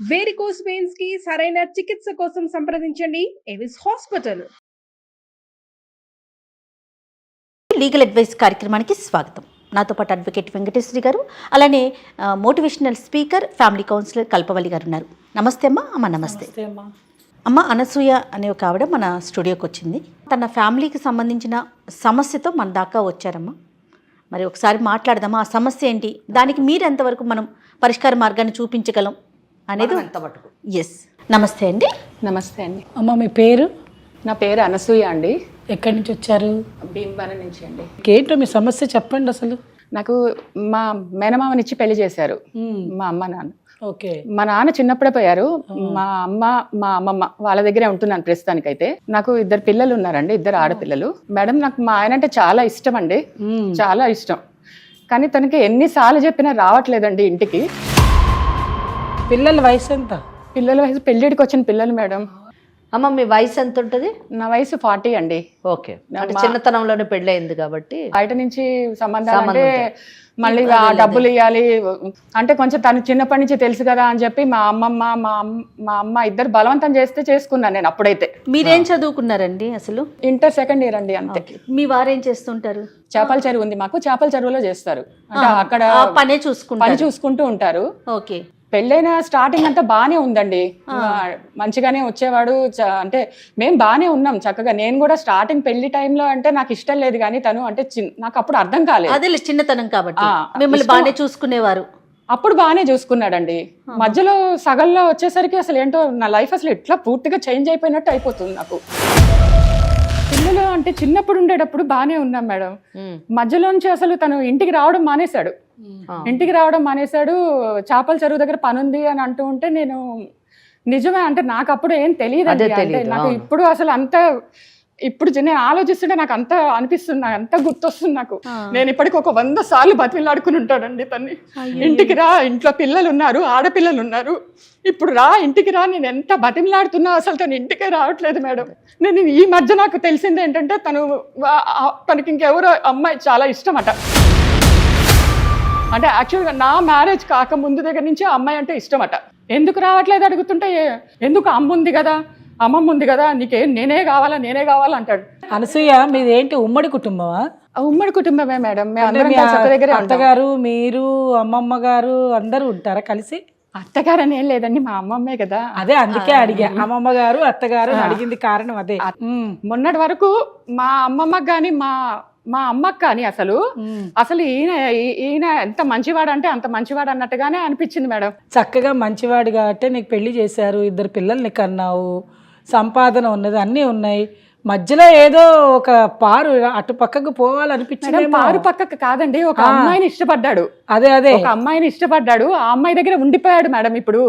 Varicose veins కి సరైన చికిత్స కోసం సంప్రదించండి ఎవిస్ హాస్పిటల్. లీగల్ అడ్వైస్ కార్యక్రమానికి స్వాగతం. నాతో పాటు అడ్వకేట్ వెంకటేశ్వరి గారు, అలానే మోటివేషనల్ స్పీకర్, ఫ్యామిలీ కౌన్సిలర్ కల్పవల్లి గారు ఉన్నారు. నమస్తే అమ్మా. అమ్మ నమస్తే. అమ్మ అనసూయ అనే ఒక ఆవిడ మన స్టూడియోకి వచ్చింది. తన ఫ్యామిలీకి సంబంధించిన సమస్యతో మన దాకా వచ్చారమ్మా. మరి ఒకసారి మాట్లాడదామా, ఆ సమస్య ఏంటి, దానికి మీరు ఎంతవరకు మనం పరిష్కార మార్గాన్ని చూపించగలం అనేది ఎంతవరకు. ఎస్, నమస్తే అండి. నమస్తే అండి. అమ్మ మీ పేరు? నా పేరు అనసూయ అండి. ఎక్కడి నుంచి వచ్చారు? భీమవరం నుంచి అండి. ఏంటో మీ సమస్య చెప్పండి అసలు. నాకు మా మేనమామనిచ్చి పెళ్లి చేశారు మా అమ్మ నాన్న. ఓకే. మా నాన్న చిన్నప్పుడే పోయారు. మా అమ్మ మా అమ్మమ్మ వాళ్ళ దగ్గరే ఉంటున్నాను ప్రస్తుతానికైతే. నాకు 2 పిల్లలు ఉన్నారండి, 2 ఆడపిల్లలు. మేడం నాకు మా ఆయన అంటే చాలా ఇష్టం అండి, చాలా ఇష్టం. కానీ తనకి ఎన్నిసార్లు చెప్పినా రావట్లేదండి ఇంటికి. పిల్లల వయసు ఎంత? పిల్లల వయసు పెళ్ళిడికి వచ్చిన పిల్లలు మేడం. అమ్మ మీ వయసు ఎంత ఉంటుంది? నా వయసు 40 అండి. ఓకే, అంటే చిన్నతనంలోనే పెళ్ళయింది కాబట్టి బయట నుంచి సంబంధాలు అంటే మళ్ళీ ఆ డబ్బులు ఇవ్వాలి అంటే కొంచెం తను చిన్నప్పటి నుంచి తెలుసు కదా అని చెప్పి మా అమ్మమ్మ మా అమ్మ ఇద్దరు బలవంతం చేస్తే చేసుకున్నాను నేను. అప్పుడైతే మీరేం చదువుకున్నారండి అసలు? ఇంటర్ సెకండ్ ఇయర్ అండి అంతే. మీ వారేం చేస్తుంటారు? చేపల చెరువు ఉంది మాకు, చేపల చెరువులో చేస్తారు. అంటే అక్కడ పని చూసుకుంటూ ఉంటారు. ఓకే. పెళ్ళైన స్టార్టింగ్ అంతా బాగానే ఉందండి, మంచిగానే వచ్చేవాడు. అంటే మేము బాగానే ఉన్నాం చక్కగా. నేను కూడా స్టార్టింగ్ పెళ్లి టైంలో అంటే నాకు ఇష్టం లేదు, కానీ తను అంటే నాకు అప్పుడు అర్థం కాలేదు. అదే చిన్నతనం కాబట్టి మిమ్మల్ని బాగానే చూసుకునేవారు. అప్పుడు బాగానే చూసుకున్నాడండి. మధ్యలో సగంలో వచ్చేసరికి అసలు ఏంటో నా లైఫ్ అసలు ఎట్లా పూర్తిగా చేంజ్ అయిపోయినట్టు అయిపోతుంది నాకు. పిల్లలు అంటే చిన్నప్పుడు ఉండేటప్పుడు బాగానే ఉన్నాం మేడం. మధ్యలోంచి అసలు తను ఇంటికి రావడం మానేశాడు. చేపల చెరువు దగ్గర పని ఉంది అని అంటూ ఉంటే నేను నిజమే అంటే నాకు అప్పుడు ఏం తెలియదు. అంటే నాకు ఇప్పుడు అసలు అంత ఇప్పుడు నేను ఆలోచిస్తుంటే నాకు అంత అనిపిస్తుంది, నాకు అంత గుర్తొస్తుంది నాకు. నేను ఇప్పటికి ఒక 100 సార్లు బతిలాడుకుని ఉంటాడండి తన్ని. ఇంటికి రా, ఇంట్లో పిల్లలు ఉన్నారు, ఆడపిల్లలు ఉన్నారు, ఇప్పుడు రా ఇంటికి రా. నేను ఎంత బతిమలాడుతున్నా అసలు తను ఇంటికే రావట్లేదు మేడం. నేను ఈ మధ్య నాకు తెలిసింది ఏంటంటే తనకి ఇంకెవరో అమ్మాయి చాలా ఇష్టం అట. అంటే యాక్చువల్గా నా మ్యారేజ్ కాక ముందు దగ్గర నుంచి ఆ అమ్మాయి అంటే ఇష్టం అట. ఎందుకు రావట్లేదు అడుగుతుంటే, ఎందుకు అమ్మ ఉంది కదా నీకేం నేనే కావాలా అంటాడు. అనసూయ మీది ఏంటి, ఉమ్మడి కుటుంబమా? ఉమ్మడి కుటుంబమే మేడం. మేము అత్తగారు, మీరు, అమ్మమ్మ గారు అందరూ ఉంటారా కలిసి? అత్తగారు అని ఏం లేదండి, మా అమ్మమ్మే కదా. అదే అందుకే అడిగా, అమ్మమ్మ గారు అత్తగారు అడిగింది కారణం అదే. మొన్నటి వరకు మా అమ్మమ్మకి కానీ మా అమ్మకి కానీ అసలు ఈయన ఎంత మంచివాడు అంటే అంత మంచివాడు అన్నట్టుగానే అనిపించింది మేడం. చక్కగా మంచివాడు కాబట్టి నీకు పెళ్లి చేశారు, 2 పిల్లల్ని కన్నావు, సంపాదన ఉన్నది, అన్నీ ఉన్నాయి. మధ్యలో ఏదో ఒక పారు అటు పక్కకు పోవాలనిపించింది. పారు పక్కకు కాదండి, ఒక అమ్మాయిని ఇష్టపడ్డాడు. అదే ఒక అమ్మాయిని ఇష్టపడ్డాడు, ఆ అమ్మాయి దగ్గర ఉండిపోయాడు మేడం. ఇప్పుడు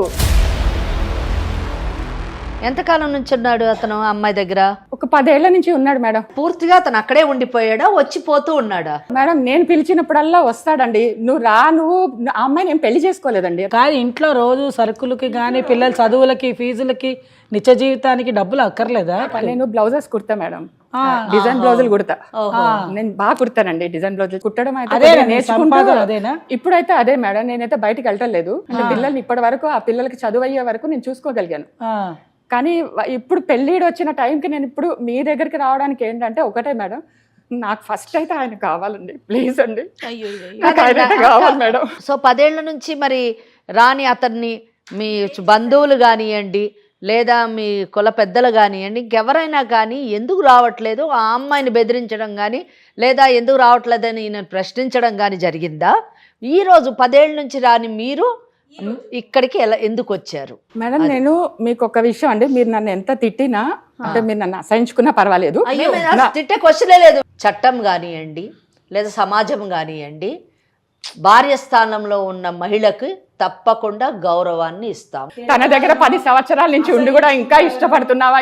ఎంతకాలం నుంచి ఉన్నాడు అతను అమ్మాయి దగ్గర? ఒక 10 ఏళ్ల నుంచి ఉన్నాడు మేడం. పూర్తిగా అతను అక్కడే ఉండిపోయాడా, వచ్చిపోతూ ఉన్నాడా? మేడం నేను పిలిచినప్పుడల్లా వస్తాడండి. నువ్వు ఆ అమ్మాయి నేను పెళ్లి చేసుకోలేదండి. కానీ ఇంట్లో రోజు సరుకులకి కానీ పిల్లల చదువులకి, ఫీజులకి, నిత్య జీవితానికి డబ్బులు అక్కర్లేదా? నేను బ్లౌజెస్ కుడతా మేడం, డిజైన్ బ్లౌజులు కుడతా. నేను బాగా కుడతానండి డిజైన్ బ్లౌజులు కుట్టడం. అయితే అదేనా? ఇప్పుడైతే అదే మేడం. నేనైతే బయటకు వెళ్ళలేదు. పిల్లల్ని ఇప్పటి వరకు ఆ పిల్లలకి చదువు అయ్యే వరకు నేను చూసుకోగలిగాను. కానీ ఇప్పుడు పెళ్ళిడు వచ్చిన టైంకి నేను ఇప్పుడు మీ దగ్గరికి రావడానికి ఏంటంటే ఒకటే మేడం, నాకు ఫస్ట్ అయితే ఆయన కావాలండి, ప్లీజ్ అండి, కావాలి మేడం. సో 10 ఏళ్ల నుంచి మరి రాని అతన్ని మీ బంధువులు కానివ్వండి, లేదా మీ కుల పెద్దలు కానివ్వండి, ఇంకెవరైనా కానీ ఎందుకు రావట్లేదు, ఆ అమ్మాయిని బెదిరించడం కానీ, లేదా ఎందుకు రావట్లేదని నేను ప్రశ్నించడం కానీ జరిగిందా? ఈరోజు 10 ఏళ్ళ నుంచి రాని మీరు ఇక్కడికి ఎందుకు వచ్చారు? మేడం నేను మీకు ఒక విషయం అండి, మీరు నన్ను ఎంత తిట్టినా అంటే మీరు నన్ను అసహించుకున్నా పర్వాలేదు, తిట్టే క్వశ్చన్ లేదు. చట్టం కానివ్వండి, లేదా సమాజం కానివ్వండి, భార్య స్థానంలో ఉన్న మహిళకు తప్పకుండా గౌరవాన్ని ఇస్తాం. తన దగ్గర 10 సంవత్సరాల నుంచి ఉండి కూడా ఇంకా ఇష్టపడుతున్నావా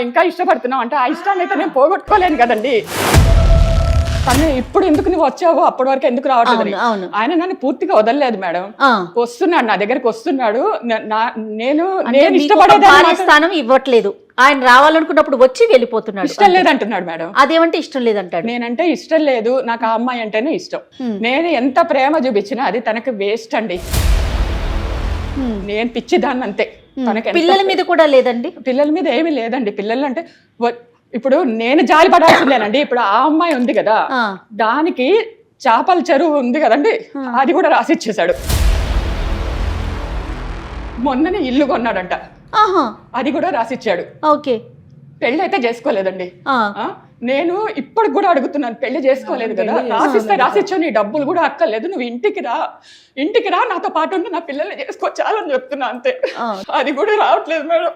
అంటే ఆ ఇష్టాన్ని అయితే నేను పోగొట్టుకోలేను కదండి. తను ఇప్పుడు ఎందుకు నువ్వు వచ్చావు, అప్పటి వరకు ఎందుకు రావట్లేదు? ఆయన నన్ను పూర్తిగా వదలలేదు మేడం. వస్తున్నాడు, నా దగ్గరికి వస్తున్నాడు. నేను ఇష్టపడే స్థానం ఇవ్వట్లేదు. ఆయన రావాలనుకున్నప్పుడు వచ్చి వెళ్ళిపోతున్నాడు. ఇష్టం లేదంటున్నాడు మేడం. అదేమంటే ఇష్టం లేదంటాడు. నేనంటే ఇష్టం లేదు, నాకు ఆ అమ్మాయి అంటేనే ఇష్టం. నేను ఎంత ప్రేమ చూపించినా అది తనకి వేస్ట్ అండి. నేను పిచ్చిదాన్ని అంతే. తనకి ఎంత- పిల్లల మీద కూడా లేదండి? పిల్లల మీద ఏమీ లేదండి. పిల్లలు అంటే ఇప్పుడు నేను జాలి పడాల్సిందేనండి. ఇప్పుడు ఆ అమ్మాయి ఉంది కదా, దానికి చేపల చెరువు ఉంది కదండి, అది కూడా రాసిచ్చేసాడు. మొన్ననే ఇల్లు కొన్నాడంట, అది కూడా రాసిచ్చాడు. ఓకే. పెళ్లి అయితే చేసుకోలేదండి. నేను ఇప్పటికి కూడా అడుగుతున్నాను, పెళ్లి చేసుకోలేదు కదా, రాసిస్తే రాసిచ్చా, నీ డబ్బులు కూడా అక్కర్లేదు, నువ్వు ఇంటికి రా నాతో పాటు ఉండి నా పిల్లల్ని చేసుకో చాలని చెప్తున్నా, అంతే. అది కూడా రావట్లేదు మేడం.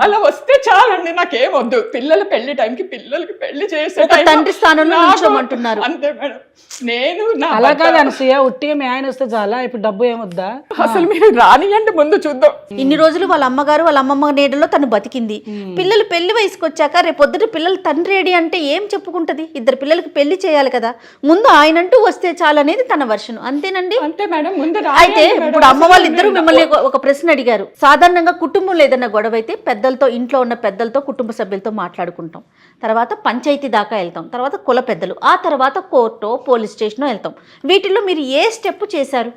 అలా వస్తే చాలండి, నాకేమొద్దు. పిల్లలు పెళ్లి టైంకి పిల్లలకి పెళ్లి చేసే తండ్రి స్థానంలో నిల్చోమంటున్నారు. అంతే మేడం. నేను అలా కాదు అనసూయ, ఉట్టిగా మీ ఆయన వస్తే చాలా, ఇప్పుడు డబ్బు ఏమొద్దా? అసలు మీరు రానియండి, ముందు చూద్దాం. ఇన్ని రోజులు వాళ్ళ అమ్మగారు వాళ్ళ అమ్మమ్మ నీడలో తను బతికింది. పిల్లలు పెళ్లి వయసుకు వచ్చాక రేపు పొద్దుట పిల్లలు తండ్రి ఏడి అంటే ఏం చెప్పుకుంటది? ఇద్దరు పిల్లలకి పెళ్లి చేయాలి కదా, ముందు ఆయనంటూ వస్తే చాలనేది తన వర్షన్, అంతేనండి? అంతే మేడం. ముందు అయితే ఇప్పుడు అమ్మ వాళ్ళు ఇద్దరు మిమ్మల్ని ఒక ప్రశ్న అడిగారు. సాధారణంగా కుటుంబంలో ఏదైనా గొడవ అయితే పెద్దలతో, ఇంట్లో ఉన్న పెద్దలతో, కుటుంబ సభ్యులతో మాట్లాడుకుంటాం, తర్వాత పంచాయతీ దాకా వెళ్తాం, తర్వాత కుల పెద్దలు, ఆ తర్వాత కోర్టు, పోలీస్ స్టేషన్ వెళ్తాం. వీటిల్లో మీరు ఏ స్టెప్ చేశారు?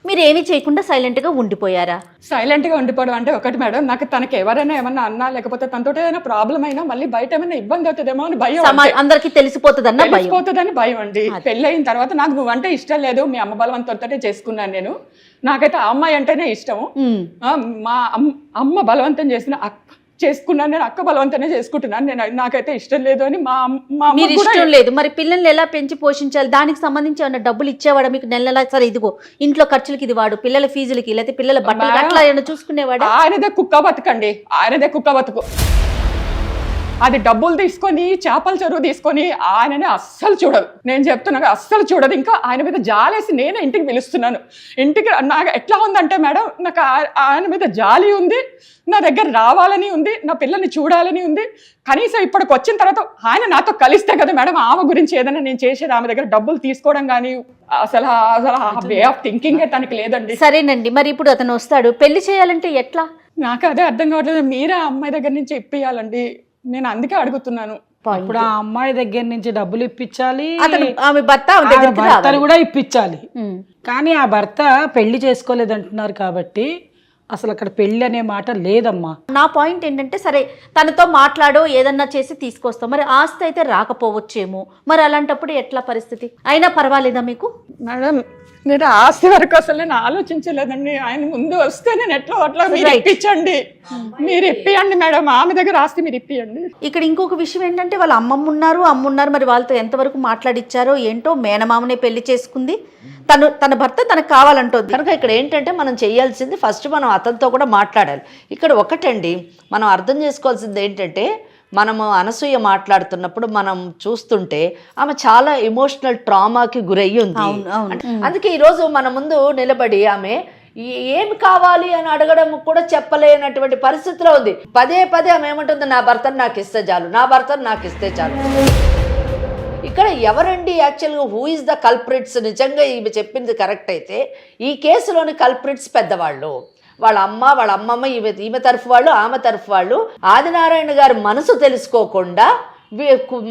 మీరు ఏమీ చేయకుండా సైలెంట్గా ఉండిపోయారా? సైలెంట్గా ఉండిపోవడం అంటే ఒకటి మేడం, నాకు తనకి ఎవరైనా ఏమన్నా అన్నా, లేకపోతే తనతో ఏదైనా ప్రాబ్లం అయినా మళ్ళీ బయట ఏమైనా ఇబ్బంది అవుతుందేమో అని భయం. అందరికీ తెలిసిపోతుందని భయం అండి. పెళ్ళి అయిన తర్వాత నాకు నువ్వంటే ఇష్టం లేదు, మీ అమ్మ బలవంతంతోనే చేసుకున్నాను నేను. నాకైతే ఆ అమ్మాయి అంటేనే ఇష్టము. మా అమ్మ బలవంతం చేసుకున్నాను, నేను అక్క బలవంతనే చేసుకుంటున్నాను, నేను నాకైతే ఇష్టం లేదు అని మా మీరు ఇష్టం లేదు. మరి పిల్లల్ని ఎలా పెంచి పోషించాలి? దానికి సంబంధించి ఏమన్నా డబ్బులు ఇచ్చేవాడా మీకు? నెల సరే ఇదిగో ఇంట్లో ఖర్చులకి ఇది వాడు, పిల్లల ఫీజులకి, లేకపోతే పిల్లల బట్టలు, అట్లా ఏమైనా చూసుకునేవాడా? ఆయనదే కుక్క బతుకండి, ఆయనదే కుక్క బతుకు. అది డబ్బులు తీసుకొని, చేపల చెరువు తీసుకొని ఆయననే అస్సలు చూడదు. నేను చెప్తున్నాను, అస్సలు చూడదు. ఇంకా ఆయన మీద జాలేసి నేనే ఇంటికి పిలుస్తున్నాను. ఇంటికి నాకు ఎట్లా ఉందంటే మేడం, నాకు ఆయన మీద జాలి ఉంది, నా దగ్గర రావాలని ఉంది, నా పిల్లల్ని చూడాలని ఉంది. కనీసం ఇప్పటికి వచ్చిన తర్వాత ఆయన నాతో కలిస్తే కదా మేడం ఆమె గురించి ఏదైనా నేను చేసేది. ఆమె దగ్గర డబ్బులు తీసుకోవడం కానీ అసలు వే ఆఫ్ థింకింగ్ తనకి లేదండి. సరేనండి, మరి ఇప్పుడు అతను వస్తాడు, పెళ్లి చేయాలంటే ఎట్లా? నాకు అదే అర్థం కావట్లేదు. మీరే ఆ అమ్మాయి దగ్గర నుంచి ఇప్పియాలండి, నేను అందుకే అడుగుతున్నాను. ఇప్పుడు ఆ అమ్మాయి దగ్గర నుంచి డబ్బులు ఇప్పించాలి, ఆమె భర్తను కూడా ఇప్పించాలి. కానీ ఆ భర్త పెళ్లి చేసుకోలేదంటున్నారు కాబట్టి అసలు అక్కడ పెళ్లి అనే మాట లేదమ్మా. నా పాయింట్ ఏంటంటే, సరే తనతో మాట్లాడో ఏదన్నా చేసి తీసుకొస్తాం, మరి ఆస్తి అయితే రాకపోవచ్చేమో, మరి అలాంటప్పుడు ఎట్లా పరిస్థితి? అయినా పర్వాలేదా మీకు? మేడం నేను ఆస్తి వరకు అసలు నేను ఆలోచించలేదండి. ఆయన ముందు వస్తే నేను ఎట్లా అట్లా మీరు ఇప్పించండి, మీరు ఇప్పియండి మేడం, ఆమె దగ్గర ఆస్తి మీరు ఇప్పియండి. ఇక్కడ ఇంకొక విషయం ఏంటంటే, వాళ్ళ అమ్మ ఉన్నారు, మరి వాళ్ళతో ఎంతవరకు మాట్లాడిచ్చారో ఏంటో. మేనమామనే పెళ్లి చేసుకుంది, తన భర్త తనకు కావాలంటుంది కనుక ఇక్కడ ఏంటంటే మనం చేయాల్సింది ఫస్ట్ మనం అతనితో కూడా మాట్లాడాలి. ఇక్కడ ఒకటండి మనం అర్థం చేసుకోవాల్సింది ఏంటంటే, మనము అనసూయ మాట్లాడుతున్నప్పుడు మనం చూస్తుంటే ఆమె చాలా ఎమోషనల్ ట్రామాకి గురయ్యి ఉంది. అందుకే ఈరోజు మన ముందు నిలబడి ఆమె ఏమి కావాలి అని అడగడం కూడా చెప్పలేనటువంటి పరిస్థితిలో ఉంది. పదే ఆమె ఏమంటుంది, నా భర్తను నాకు ఇస్తే చాలు, నా భర్తను నాకు ఇస్తే చాలు. ఇక్కడ ఎవరండి యాక్చువల్గా హూ ఇస్ ద కల్ప్రిట్స్? నిజంగా ఈమె చెప్పింది కరెక్ట్ అయితే ఈ కేసులోని కల్ప్రిట్స్ పెద్దవాళ్ళు, వాళ్ళ అమ్మ, వాళ్ళ అమ్మమ్మ, ఈమె తరఫు వాళ్ళు, ఆమె తరఫు వాళ్ళు. ఆదినారాయణ గారి మనసు తెలుసుకోకుండా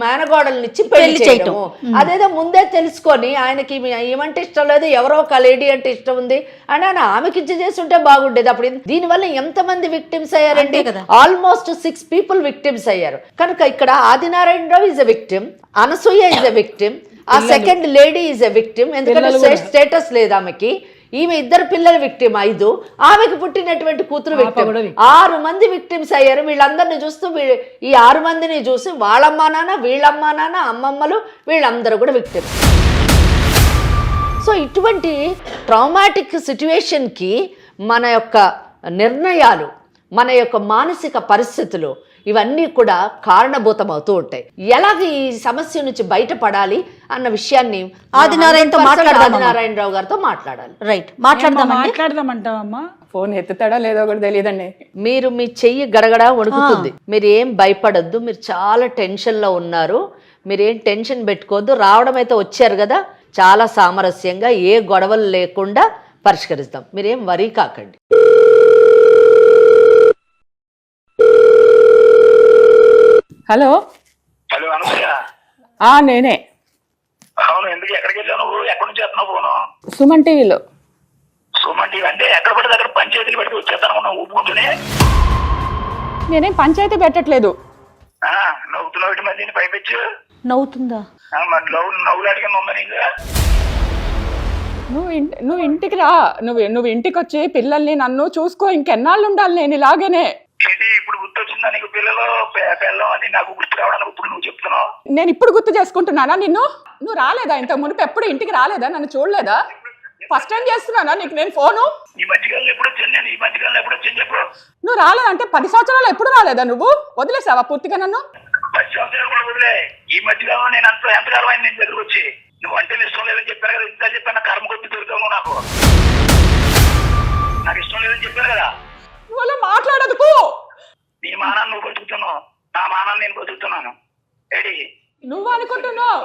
మేనగోడల్నిచ్చి పెళ్లి చేయటము, అదేదో ముందే తెలుసుకొని ఆయనకి ఏమంటే ఇష్టం లేదు, ఎవరో ఒక లేడీ అంటే ఇష్టం ఉంది అని ఆయన ఆమెకి ఇచ్చి చేస్తుంటే బాగుండేది. అప్పుడు దీనివల్ల ఎంతమంది విక్టిమ్స్ అయ్యారండి? ఆల్మోస్ట్ 6 people విక్టిమ్స్ అయ్యారు. కనుక ఇక్కడ Adinarayana Rao is a victim, Anasuya is a victim, ఆ second lady is a victim. ఎందుకంటే స్టేటస్ లేదు ఆమెకి. ఈమె 2 పిల్లల విక్టిమ్, 5, ఆమెకు పుట్టినటువంటి కూతురు విక్టిమ్. 6 మంది విక్టిమ్స్ అయ్యారు. వీళ్ళందరినీ చూస్తూ ఈ 6 మందిని చూసి వాళ్ళమ్మా నాన్న, వీళ్ళమ్మా నాన్న, అమ్మమ్మలు, వీళ్ళందరూ కూడా విక్టిమ్స్. సో ఇటువంటి ట్రామాటిక్ సిచ్యువేషన్కి మన యొక్క నిర్ణయాలు, మన యొక్క మానసిక పరిస్థితులు ఇవన్నీ కూడా కారణభూతం అవుతూ ఉంటాయి. ఎలాగ ఈ సమస్య నుంచి బయటపడాలి అన్న విషయాన్ని ఆదినారాయణరావు గారితో మాట్లాడాలి. రైట్, మాట్లాడదామంటావమ్మా? ఫోన్ ఎత్తుతాడో లేదో కూడా తెలియదండి. మీరు మీ చెయ్యి గడగడా వణుకుతుంది, మీరు ఏం భయపడద్దు, మీరు చాలా టెన్షన్లో ఉన్నారు, మీరేం టెన్షన్ పెట్టుకోవద్దు. రావడం అయితే వచ్చారు కదా, చాలా సామరస్యంగా ఏ గొడవలు లేకుండా పరిష్కరిస్తాం, మీరేం వరీ కాకండి. హలో నేనే. అవును, ఎందుకు ఎక్కడికి వెళ్ళావు నువ్వు? ఎక్కడి నుంచి వస్తున్నావు ఫోను? సుమన్ టీవీలో. సుమన్ అంటే ఇవంటే ఎక్కడ పడితే అక్కడ పంచాయతీలు పెట్టి వచ్చేస్తాను నువ్వు ఊపుకుంటూనే. నేనేం పంచాయతీ పెట్టట్లేదు. నవ్వుతున్నావు మరి దీన్ని పైపెచ్చు నవ్వుతుందా? మరి నవ్వులాడిగా ఉందా నీకు? నువ్వు ఇంటికి రా, నువ్వు ఇంటికి వచ్చి పిల్లల్ని నన్ను చూసుకో. ఇంకెన్నాళ్ళు ఉండాలి నేను ఇలాగనే? ఏంటి ఇప్పుడు గుర్తొచ్చిందా నీకు పిల్లలు పిల్లం అని? నాకు గుర్తు రావడానికి ఇప్పుడు నువ్వు చెప్తున్నావు. నేను ఇప్పుడు గుర్తు చేసుకుంటున్నానా నిన్ను? నువ్వు రాలేదా ఇంతకు మునుపు? ఎప్పుడు ఇంటికి రాలేదా? నన్ను చూడలేదా? ఫస్ట్ టైం చేస్తున్నానా నీకు నేను ఫోను? ఈ మధ్యకాలంలో ఎప్పుడు వచ్చాను నేను? ఈ మధ్యకాలంలో ఎప్పుడు వచ్చాను చెప్పు? నువ్వు రాలేదంటే 10 సంవత్సరాలు ఎప్పుడు రాలేదా? నువ్వు వదిలేసావా పూర్తిగా నన్ను? 10 సంవత్సరాలు కూడా వదిలే. ఈ మధ్యకాలంలో నేను ఎంతకాలం అయింది నేను దగ్గర వచ్చి? నువ్వు అంటే ఇష్టం లేదని చెప్పాను కదా, ఇంత చెప్పాను కర్మ కొద్ది దొరికావు నాకు. నాకు ఇష్టం లేదని చెప్పాను కదా. నువ్వు అలా మాట్లాడదుకు. నీ మానాన్ని నువ్వు బతుకుతున్నావు, నా మానాన్ని నేను బతుకుతున్నాను. ఏడి నువ్వు అనుకుంటున్నావు,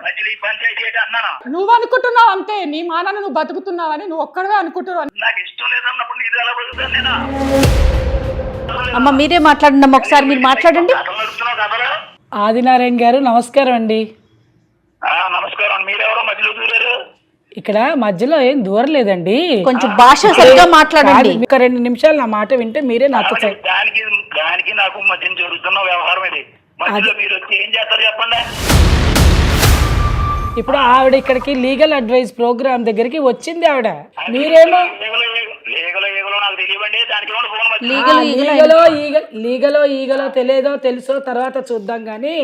మధ్యలో ఈ పంచాయతీ ఏంటి అన్నాను. నువ్వు అనుకుంటున్నావు అంతే. నీ మానాన్ని నువ్వు బతుకుతున్నావని నువ్వు ఒక్కడవే అనుకుంటున్నావు. నాకు ఇష్టం లేదన్నప్పుడు నీది ఎలా బతుకుతాను నేను? అమ్మ మీరే మాట్లాడండి అమ్మ, ఒకసారి మీరు మాట్లాడండి. కథలు నడుపుతున్నావు కథలు. ఆదినారాయణ గారు నమస్కారం అండి. నమస్కారం. మీరెవరో మధ్యలో దూరారు? ఇక్కడ మధ్యలో ఏం దూరలేదండి. కొంచెం భాష సరిగ్గా మాట్లాడండి. ఒక 2 నిమిషాలు నా మాట వింటే మీరే నాతో దానికి నాకు మధ్య జరుగుతున్న వ్యవహారం ఇది. మధ్యలో మీరు వచ్చి ఏం చేస్తారు చెప్పండి. ఇప్పుడు ఆవిడ ఇక్కడికి లీగల్ అడ్వైస్ ప్రోగ్రామ్ దగ్గరికి వచ్చింది ఆవిడ. మీరేమో ఏగలో నాకు తెలియవండి. దానికి ఫోన్ లీగలో తెలియదో తెలుసో తర్వాత చూద్దాం గాని,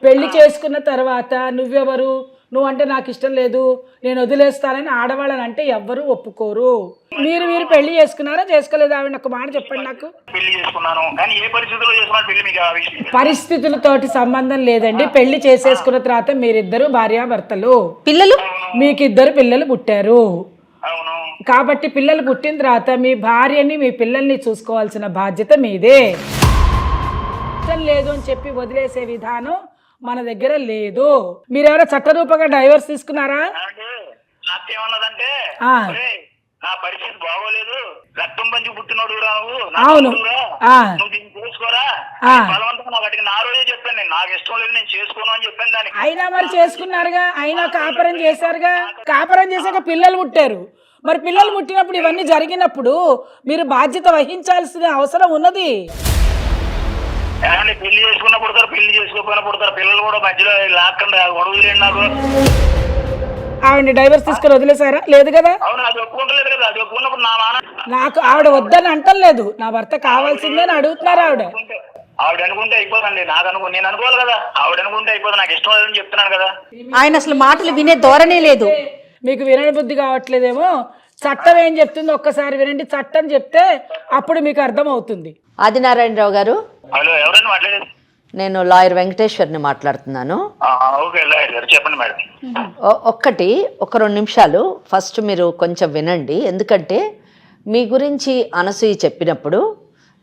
పెళ్లి చేసుకున్న తర్వాత నువ్వెవరు, నువ్వంటే నాకు ఇష్టం లేదు, నేను వదిలేస్తానని ఆడవాళ్ళని అంటే ఎవ్వరూ ఒప్పుకోరు. మీరు పెళ్లి చేసుకున్నారా చేసుకోలేదు? ఆవిడ ఒక మాట చెప్పండి నాకు. పెళ్లి చేసుకున్నాను కానీ ఏ పరిస్థితుల్లో చేసుకున్నాను పెళ్లి మీకు ఆ విషయం? పరిస్థితులతోటి సంబంధం లేదండి. పెళ్లి చేసేసుకున్న తర్వాత మీరిద్దరు భార్యాభర్తలు, పిల్లలు మీకు 2 పిల్లలు పుట్టారు. అవును. కాబట్టి పిల్లలు పుట్టిన తర్వాత మీ భార్యని మీ పిల్లల్ని చూసుకోవాల్సిన బాధ్యత మీదే. ఇష్టం లేదు అని చెప్పి వదిలేసే విధానం మన దగ్గర లేదు. మీరెవరో చట్టరూపంగా డైవర్స్ తీసుకున్నారా? నాకేమన్నదంటే నా పరిస్థితి బాగోలేదు, రక్తం పంచి పుట్టినోడు అవును నువ్వు దీన్ని చేసుకోరా బలవంతంగా నాకు అడిగి నా రోజే చెప్పాను. నేను నాకు ఇష్టం లేదు నేను చేసుకోను అని చెప్పాను దానికి. అయినా మరి చేసుకున్నారుగా, అయినా కాపురం చేశారుగా. కాపురం చేశాక పిల్లలు పుట్టారు. మరి పిల్లలు పుట్టినప్పుడు ఇవన్నీ జరిగినప్పుడు మీరు బాధ్యత వహించాల్సిన అవసరం ఉన్నది. పెళ్లి చేసుకున్న పుడతారు, పెళ్లి చేసుకోకపోయినా పుడతారు. పిల్లలు కూడా మధ్యలో లాక్కండి గొడవలేండి నాకు. ఆవిడ డైవర్స్ తీసుకొని వదిలేసారా? లేదు కదా. అవును, అది ఒప్పుకుంటలేదు కదా. అది ఒప్పుకున్నప్పుడు నా మాన నాకు ఆవిడ వద్దని అంటలేదు, నా భర్త కావాల్సిందే అని అడుగుతున్నారు ఆవిడ. ఆవిడ అనుకుంటే అయిపోదండి. నేను అనుకోవాలి కదా. ఆవిడ అనుకుంటే అయిపోదు. నాకు ఇష్టం లేదని చెప్తున్నాను కదా. ఆయన అసలు మాటలు వినే ధోరణే లేదు. మీకు వినని బుద్ధి కావట్లేదేమో. చట్టం ఏం చెప్తుందో ఒక్కసారి వినండి. చట్టం చెప్తే అప్పుడు మీకు అర్థం అవుతుంది. ఆదినారాయణరావు గారు, హలో, ఎవరైనా మాట్లాడేది? నేను లాయర్ వెంకటేశ్వర్ని మాట్లాడుతున్నాను. ఓకే లాయర్ గారు చెప్పండి మేడం. ఒక 2 నిమిషాలు ఫస్ట్ మీరు కొంచెం వినండి. ఎందుకంటే మీ గురించి అనసూయ చెప్పినప్పుడు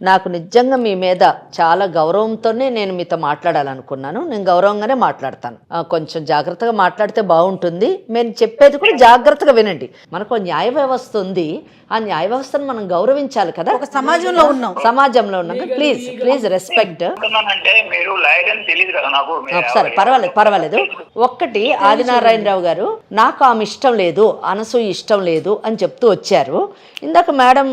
నాకు నిజంగా మీ మీద చాలా గౌరవంతోనే నేను మీతో మాట్లాడాలనుకున్నాను. నేను గౌరవంగానే మాట్లాడతాను. కొంచెం జాగ్రత్తగా మాట్లాడితే బాగుంటుంది. నేను చెప్పేది కూడా జాగ్రత్తగా వినండి. మనకు న్యాయ వ్యవస్థ ఉంది. ఆ న్యాయ వ్యవస్థను మనం గౌరవించాలి కదా. ఒక సమాజంలో ఉన్నాం. Please respect. అంటే మీరు లాయర్ అని తెలియదు కదా నాకు. సరే, పర్వాలేదు. ఒక్కటి, ఆదినారాయణరావు గారు, నాకు ఆమె ఇష్టం లేదు, అనసూయ ఇష్టం లేదు అని చెప్తూ వచ్చారు. ఇందాక మేడం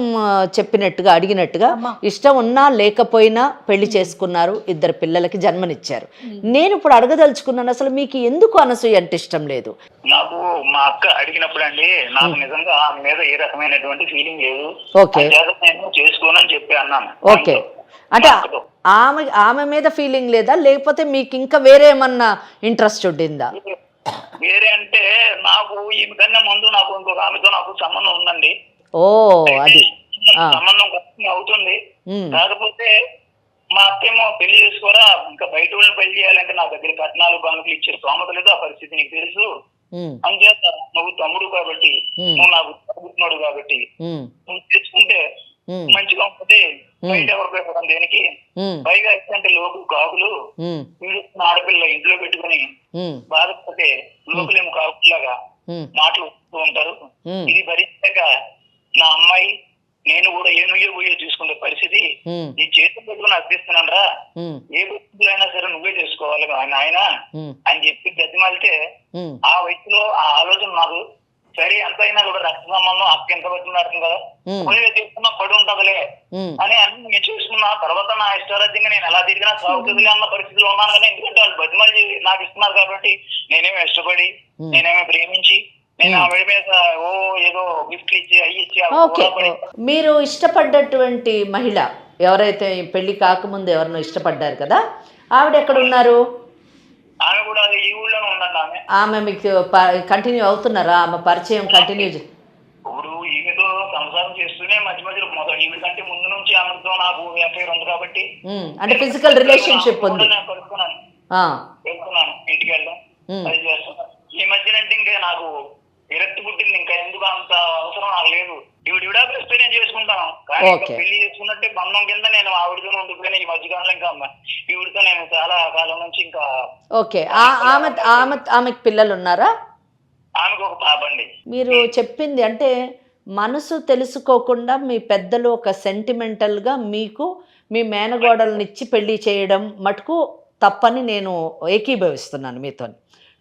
చెప్పినట్టుగా అడిగినట్టుగా ఇష్టం ఉన్నా లేకపోయినా పెళ్లి చేసుకున్నారు, 2 పిల్లలకి జన్మనిచ్చారు. నేను ఇప్పుడు అడగదలుచుకున్నాను, అసలు మీకు ఎందుకు అనసూయ అంటే ఇష్టం లేదు? నాకు మా అక్క అడిగినప్పుడు అండి, నాకు నిజంగా ఆమె మీద ఏ రకమైనటువంటి ఫీలింగ్ లేదు. ఓకే, నేను చేసుకోనని చెప్పి అన్నాను. ఓకే, అంటే ఆమె మీద ఫీలింగ్ లేదా, లేకపోతే మీకు ఇంకా వేరే ఏమన్నా ఇంట్రెస్ట్ ఉండిందా? వేరే అంటే నాకు ఈమె కన్నా ముందు నాకు ఇంకొక ఆమెతో నాకు సంబంధం ఉందండి. ఓ, అది సంబంధం అవుతుంది. కాకపోతే మా అత్తేమో పెళ్లి చేసుకోరా, ఇంకా బయట వాళ్ళని పెళ్లి చేయాలంటే నా దగ్గర కట్నాలు బానుకులు ఇచ్చే స్తోమత లేదు. ఆ పరిస్థితి నీకు తెలుసు. అంచేత నువ్వు తమ్ముడు కాబట్టి, నువ్వు నాకు పుట్టినోడు కాబట్టి నువ్వు తెచ్చుకుంటే మంచిగా ఉంటుంది. బయట ఎవరు పెట్టడం దేనికి? పైగా అంటే లోకు కాకులు ఆడపిల్ల ఇంట్లో పెట్టుకుని బాధపడితే లోకులేమో కాకులాగా మాటలు ఉంటారు. ఇది భరించాక నా అమ్మాయి నేను కూడా ఏనుయో చూసుకునే పరిస్థితి నీ చేతులు పెట్టుకుని అర్థిస్తున్నాను రా, ఏ పరిస్థితులైనా సరే నువ్వే చేసుకోవాలి ఆయన అని చెప్పి గతిమాలితే ఆ వయసులో ఆ ఆలోచన నాకు సరే ఎంత అయినా కూడా రక్త సంబంధం అక్క ఎంత పడుతున్నారు కదా, కొద్దిగా తీసుకున్నా పడి ఉంటదిలే అని అన్ని నేను చూసుకున్నా. తర్వాత నా ఇష్టారాజ్యంగా నేను ఎలా తిరిగినా సాగుతుందిలే అన్న పరిస్థితిలో ఉన్నాను. కానీ ఎందుకంటే వాళ్ళు బతిమల్లి నాకు ఇస్తున్నారు కాబట్టి నేనేమో ఇష్టపడి నేనేమో ప్రేమించి నేను ఆవిడ మీద ఏదో గిఫ్ట్లు ఇచ్చి అయ్యి ఇచ్చి ఓకే, మీరు ఇష్టపడ్డటువంటి మహిళ ఎవరైతే పెళ్లి కాకముందు ఎవరినో ఇష్టపడ్డారు కదా, ఆవిడ ఎక్కడ ఉన్నారు? ఆమె కూడా అది ఈ ఊళ్ళోనే ఉందండి. ఆమె మీకు కంటిన్యూ అవుతున్నారా? ఆమె పరిచయం కంటిన్యూ? ఇప్పుడు ఈమెతో సంసారం చేస్తూనే మధ్య మధ్యలో ఈమె కంటే ముందు నుంచి ఆమెతో నాకు అఫైర్ ఉంది కాబట్టి అంటే ఫిజికల్ రిలేషన్షిప్ ఉంది. వెళ్తున్నాను ఇంటికి వెళ్ళడం అది చేస్తున్నాను. ఈ మధ్యన అంటే ఇంకా నాకు విరక్తి పుట్టింది. ఇంకా ఎందుకు అంత అవసరం నాకు లేదు. ఈవిడ ఎక్స్పీరియన్స్ చేసుకుంటాను. కానీ పెళ్లి చేసుకున్నట్టే బంధం కింద నేను ఆవిడతో ఉండిపోయిన ఈ మధ్యకాలంలో ఇంకా ఈవిడతో నేను చాలా కాలం నుంచి ఇంకా. ఓకే, ఆమెకు పిల్లలు ఉన్నారా? ఆమెకు ఒక పాప అండి. మీరు చెప్పింది అంటే మనసు తెలుసుకోకుండా మీ పెద్దలు ఒక సెంటిమెంటల్గా మీకు మీ మేనగోడలనిచ్చి పెళ్లి చేయడం మటుకు తప్పని నేను ఏకీభవిస్తున్నాను మీతో.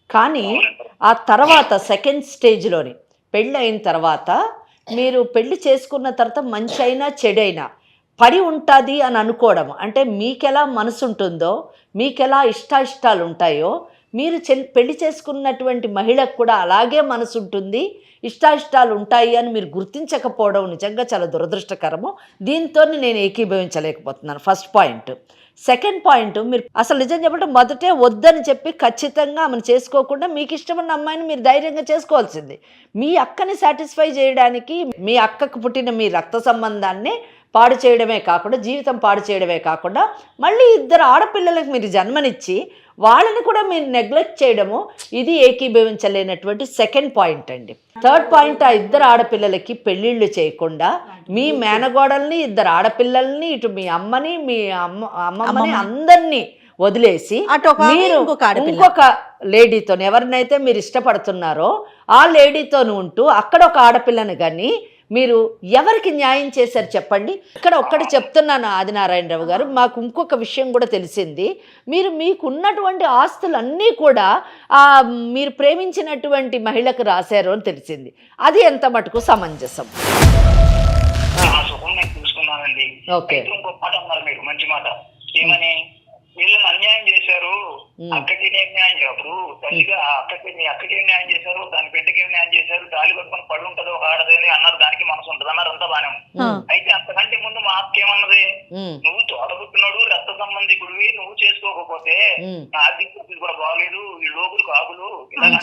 కానీ ఆ తర్వాత సెకండ్ స్టేజ్లోని పెళ్ళి అయిన తర్వాత మీరు పెళ్లి చేసుకున్న తర్వాత మంచి అయినా చెడైనా పడి ఉంటుంది అని అనుకోవడం, అంటే మీకెలా మనసు ఉంటుందో మీకెలా ఇష్టాలు ఉంటాయో మీరు పెళ్లి చేసుకున్నటువంటి మహిళకు కూడా అలాగే మనసు ఉంటుంది, ఇష్టాలు ఉంటాయి అని మీరు గుర్తించకపోవడం నిజంగా చాలా దురదృష్టకరము. దీంతో నేను ఏకీభవించలేకపోతున్నాను. First point. సెకండ్ పాయింట్, మీరు అసలు నిజం చెప్పంటే మొదటే వద్దని చెప్పి ఖచ్చితంగా ఆమెను చేసుకోకుండా మీకు ఇష్టమైన అమ్మాయిని మీరు ధైర్యంగా చేసుకోవాల్సింది. మీ అక్కని సాటిస్ఫై చేయడానికి మీ అక్కకు పుట్టిన మీ రక్త సంబంధాన్ని పాడు చేయడమే కాకుండా, జీవితం పాడు చేయడమే కాకుండా, మళ్ళీ ఇద్దరు ఆడపిల్లలకు మీరు జన్మనిచ్చి వాళ్ళని కూడా మీరు నెగ్లెక్ట్ చేయడము, ఇది ఏకీభవించలేనటువంటి సెకండ్ పాయింట్ అండి. థర్డ్ పాయింట్, ఆ ఇద్దరు ఆడపిల్లలకి పెళ్ళిళ్ళు చేయకుండా మీ మేనగోడల్ని, ఇద్దరు ఆడపిల్లల్ని, ఇటు మీ అమ్మని, మీ అమ్మమ్మని అందరినీ వదిలేసి మీరు ఇంకొక లేడీతో ఎవరినైతే మీరు ఇష్టపడుతున్నారో ఆ లేడీతోను ఉంటూ అక్కడ ఒక ఆడపిల్లని కానీ మీరు ఎవరికి న్యాయం చేశారు చెప్పండి? ఇక్కడ ఒక్కటి చెప్తున్నాను ఆదినారాయణరావు గారు, మాకు ఇంకొక విషయం కూడా తెలిసింది. మీకున్నటువంటి ఆస్తులన్నీ కూడా మీరు ప్రేమించినటువంటి మహిళకు రాశారు అని తెలిసింది. అది ఎంత మటుకు సమంజసం? ఓకే, ఇంకో మాట అన్నారు మీరు, మంచి మాట. ఏమని? వీళ్ళని అన్యాయం చేశారు, అక్కకి ఏం న్యాయం చేయరు, తల్లిగా అక్కకి ఏం న్యాయం చేశారు, దాని బిడ్డకి ఏం న్యాయం చేశారు, తాళి కట్టుకుని పడి ఉంటది ఒక ఆడదని అన్నారు, దానికి మనసు ఉంటది అన్నారు, అంతా బానే ఉంది. అయితే అంతకంటే ముందు మా అక్క ఏమన్నది, నువ్వు తోడబుట్టినోడు రక్త సంబంధికుడివి, నువ్వు చేసుకోకపోతే నా ఆర్థిక పరిస్థితి కూడా బాగలేదు, ఈ లోకులు కాకులు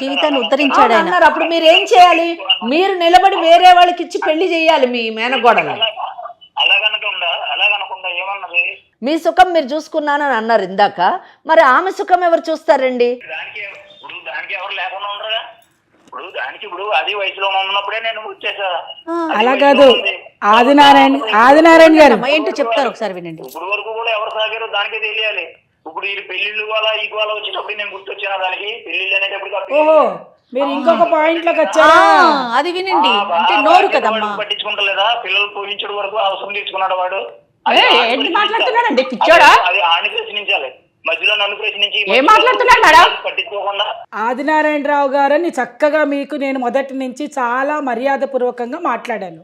జీవితాన్ని ఉద్ధరించాడు అన్నారు. అప్పుడు మీరు ఏం చేయాలి? మీరు నిలబడి వేరే వాళ్ళకి ఇచ్చి పెళ్లి చేయాలి మీ మేనగోడలు. అలాగనకుండా ఏమన్నది, మీ సుఖం మీరు చూసుకున్నానని అన్నారు ఇందాక, మరి ఆమె సుఖం ఎవరు చూస్తారండి? దానికి ఎవరు లేకుండా ఉండరుగా. ఇప్పుడు అది వయసులో ఉన్నప్పుడే నేను వచ్చేసా. అలా కాదు ఆదినారాయణ గారు ఏంటో చెప్తారు, ఒకసారి వినండి. ఇప్పుడు వరకు కూడా ఎవరు సాగారో దానికే తెలియాలి. ఇప్పుడు ఈ పెళ్లిళ్ళు ఈ గోళ వచ్చేటప్పుడు నేను గుర్తొచ్చిన దానికి పెళ్లిళ్ళు అనేటప్పుడు. ఓహో, మీరు ఇంకొక పాయింట్ లోకి వచ్చారా? అది వినండి, అంటే నోరు కదమ్మా. పట్టించుకుంటలేదా? పిల్లలు పోయించడం వరకు అవసరం తీసుకున్నాడు వాడు. ఏంటి మాట్లాడుతున్నాడండి పిచ్చోడా? అది ఆని ప్రశ్నించాలి, మధ్యలో నన్ను ప్రశ్నించి ఏం మాట్లాడుతున్నాడు మేడం? పట్టించుకోకుండా. ఆదినారాయణరావు గారని చక్కగా మీకు నేను మొదటి నుంచి చాలా మర్యాదపూర్వకంగా మాట్లాడాను,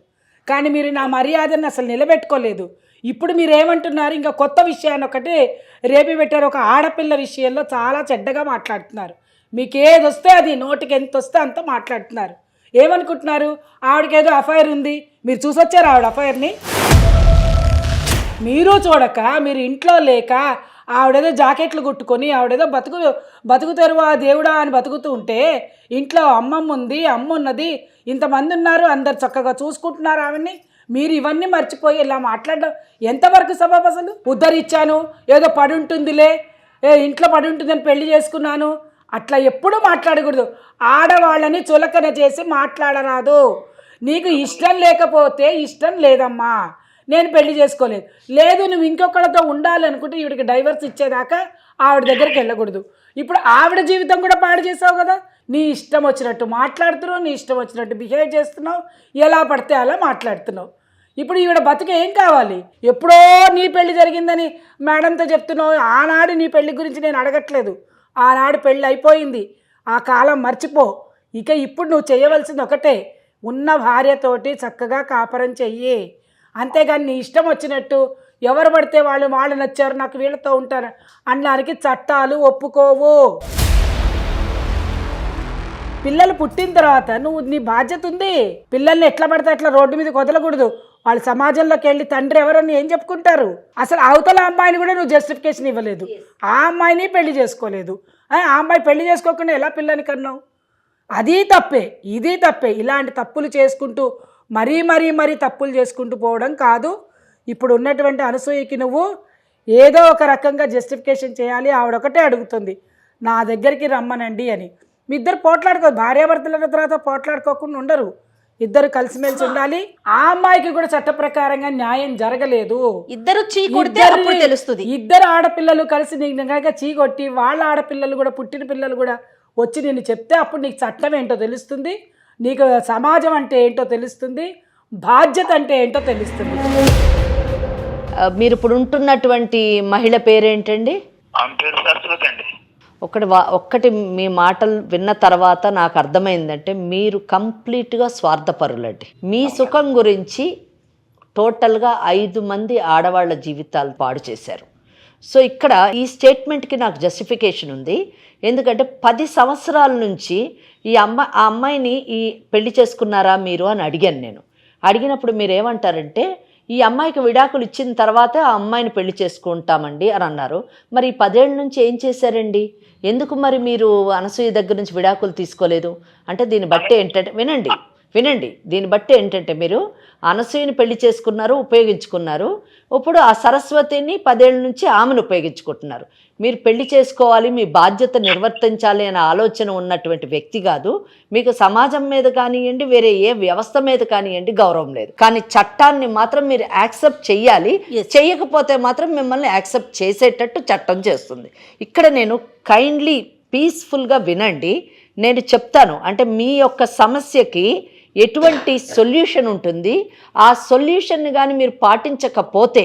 కానీ మీరు నా మర్యాదను అసలు నిలబెట్టుకోలేదు. ఇప్పుడు మీరు ఏమంటున్నారు? ఇంకా కొత్త విషయాన్ని ఒకటి రేపి పెట్టారు. ఒక ఆడపిల్ల విషయంలో చాలా చెడ్డగా మాట్లాడుతున్నారు. మీకు ఏది వస్తే అది, నోటికి ఎంత వస్తే అంత మాట్లాడుతున్నారు. ఏమనుకుంటున్నారు? ఆవిడకేదో అఫైర్ ఉంది, మీరు చూసొచ్చారు ఆవిడ అఫైర్ని. మీరు చూడక, మీరు ఇంట్లో లేక ఆవిడేదో జాకెట్లు కుట్టుకొని ఆవిడేదో బతుకు తెరువా దేవుడా అని బతుకుతూ ఉంటే, ఇంట్లో అమ్మమ్మ ఉంది, అమ్మ ఉన్నది, ఇంతమంది ఉన్నారు, అందరు చక్కగా చూసుకుంటున్నారు ఆవిడ్ని. మీరు ఇవన్నీ మర్చిపోయి ఇలా మాట్లాడడం ఎంతవరకు సబబు? అసలు ఉద్ధరించాను, ఏదో పడి ఉంటుందిలే, ఇంట్లో పడి ఉంటుందని పెళ్లి చేసుకున్నాను, అట్లా ఎప్పుడూ మాట్లాడకూడదు. ఆడవాళ్ళని చులకన చేసి మాట్లాడరాదు. నీకు ఇష్టం లేకపోతే ఇష్టం లేదమ్మా, నేను పెళ్లి చేసుకోలేదు, లేదు నువ్వు ఇంకొకరితో ఉండాలనుకుంటే ఈవిడికి డైవర్స్ ఇచ్చేదాకా ఆవిడ దగ్గరికి వెళ్ళకూడదు. ఇప్పుడు ఆవిడ జీవితం కూడా పాడు చేసావు కదా. నీ ఇష్టం వచ్చినట్టు మాట్లాడుతున్నావు, నీ ఇష్టం వచ్చినట్టు బిహేవ్ చేస్తున్నావు, ఎలా పడితే అలా మాట్లాడుతున్నావు. ఇప్పుడు ఈవిడ బతుకు ఏం కావాలి? ఎప్పుడో నీ పెళ్లి జరిగిందని మేడంతో చెప్తున్నావు. ఆనాడు నీ పెళ్లి గురించి నేను అడగట్లేదు, ఆనాడు పెళ్ళి అయిపోయింది, ఆ కాలం మర్చిపో. ఇక ఇప్పుడు నువ్వు చేయవలసింది ఒకటే, ఉన్న భార్యతోటి చక్కగా కాపురం చెయ్యి. అంతేగాని నీ ఇష్టం వచ్చినట్టు ఎవరు పడితే వాళ్ళు నచ్చారు నాకు వీళ్ళతో ఉంటారు అనడానికి చట్టాలు ఒప్పుకోవు. పిల్లలు పుట్టిన తర్వాత నువ్వు నీ బాధ్యత ఉంది. పిల్లల్ని ఎట్లా పడితే అట్లా రోడ్డు మీద వదలకూడదు. వాళ్ళు సమాజంలోకి వెళ్ళి తండ్రి ఎవరని ఏం చెప్పుకుంటారు? అసలు అవతల అమ్మాయిని కూడా నువ్వు జస్టిఫికేషన్ ఇవ్వలేదు, ఆ అమ్మాయిని పెళ్లి చేసుకోలేదు. ఆ అమ్మాయి పెళ్లి చేసుకోకుండా ఎలా పిల్లని కన్నావు? అది తప్పే, ఇది తప్పే. ఇలాంటి తప్పులు చేసుకుంటూ మరీ తప్పులు చేసుకుంటూ పోవడం కాదు. ఇప్పుడు ఉన్నటువంటి అనసూయకి నువ్వు ఏదో ఒక రకంగా జస్టిఫికేషన్ చేయాలి. ఆవిడొకటే అడుగుతుంది, నా దగ్గరికి రమ్మనండి అని. మీ ఇద్దరు పోట్లాడుకో, భార్యాభర్తల తర్వాత పోట్లాడుకోకుండా ఉండరు. ఇద్దరు కలిసిమెలిసి ఉండాలి. ఆ అమ్మాయికి కూడా చట్ట ప్రకారంగా న్యాయం జరగలేదు. ఇద్దరు తెలుస్తుంది. ఇద్దరు ఆడపిల్లలు కలిసి నీకు కనుక చీకొట్టి వాళ్ళ ఆడపిల్లలు కూడా పుట్టిన పిల్లలు కూడా వచ్చి నేను చెప్తే అప్పుడు నీకు చట్టం ఏంటో తెలుస్తుంది, నీకు సమాజం అంటే ఏంటో తెలుస్తుంది, బాధ్యత అంటే ఏంటో తెలుస్తుంది. మీరు ఇప్పుడు ఉంటున్నటువంటి మహిళ పేరేంటండి? సరస్వతి అండి. ఒక్కటి మీ మాటలు విన్న తర్వాత నాకు అర్థమైందంటే మీరు కంప్లీట్గా స్వార్థపరులండి. మీ సుఖం గురించి టోటల్గా 5 మంది ఆడవాళ్ళ జీవితాలు పాడు చేశారు. సో ఇక్కడ ఈ స్టేట్మెంట్కి నాకు జస్టిఫికేషన్ ఉంది. ఎందుకంటే 10 సంవత్సరాల నుంచి ఆ అమ్మాయిని పెళ్లి చేసుకున్నారా మీరు అని అడిగాను నేను. అడిగినప్పుడు మీరు ఏమంటారంటే ఈ అమ్మాయికి విడాకులు ఇచ్చిన తర్వాత ఆ అమ్మాయిని పెళ్లి చేసుకుంటామండి అని అన్నారు. మరి 10 ఏళ్ళ నుంచి ఏం చేశారండి? ఎందుకు మరి మీరు అనసూయ దగ్గర నుంచి విడాకులు తీసుకోలేదు? అంటే దీన్ని బట్టి ఏంటంటే వినండి దీన్ని బట్టి ఏంటంటే మీరు అనసూయని పెళ్లి చేసుకున్నారు, ఉపయోగించుకున్నారు. ఇప్పుడు ఆ సరస్వతిని 10 ఏళ్ళ నుంచి ఆమెను ఉపయోగించుకుంటున్నారు. మీరు పెళ్లి చేసుకోవాలి, మీ బాధ్యత నిర్వర్తించాలి అనే ఆలోచన ఉన్నటువంటి వ్యక్తి కాదు. మీకు సమాజం మీద కానివ్వండి, వేరే ఏ వ్యవస్థ మీద కానివ్వండి గౌరవం లేదు. కానీ చట్టాన్ని మాత్రం మీరు యాక్సెప్ట్ చెయ్యాలి. చెయ్యకపోతే మాత్రం మిమ్మల్ని యాక్సెప్ట్ చేసేటట్టు చట్టం చేస్తుంది. ఇక్కడ నేను కైండ్లీ పీస్ఫుల్గా వినండి, నేను చెప్తాను. అంటే మీ యొక్క సమస్యకి ఎటువంటి సొల్యూషన్ ఉంటుంది, ఆ సొల్యూషన్ని కానీ మీరు పాటించకపోతే